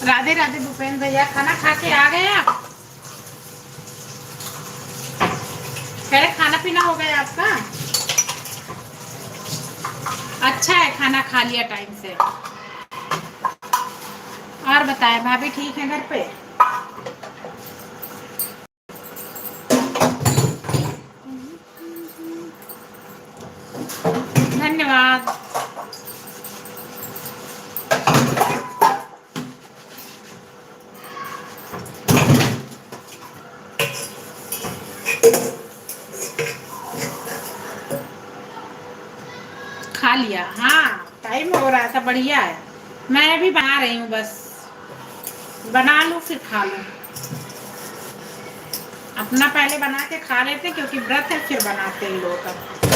राधे राधे भूपेंद्र भैया, खाना खा के आ गए आप? पहले खाना पीना हो गया आपका? अच्छा है, खाना खा लिया टाइम से। और बताएं, भाभी ठीक है घर पे? धन्यवाद। खा लिया, हाँ टाइम हो रहा था, बढ़िया है। मैं भी बना रही हूँ, बस बना लूँ फिर खा लूँ। अपना पहले बना के खा लेते क्योंकि व्रत है, फिर बनाते हैं लोग का।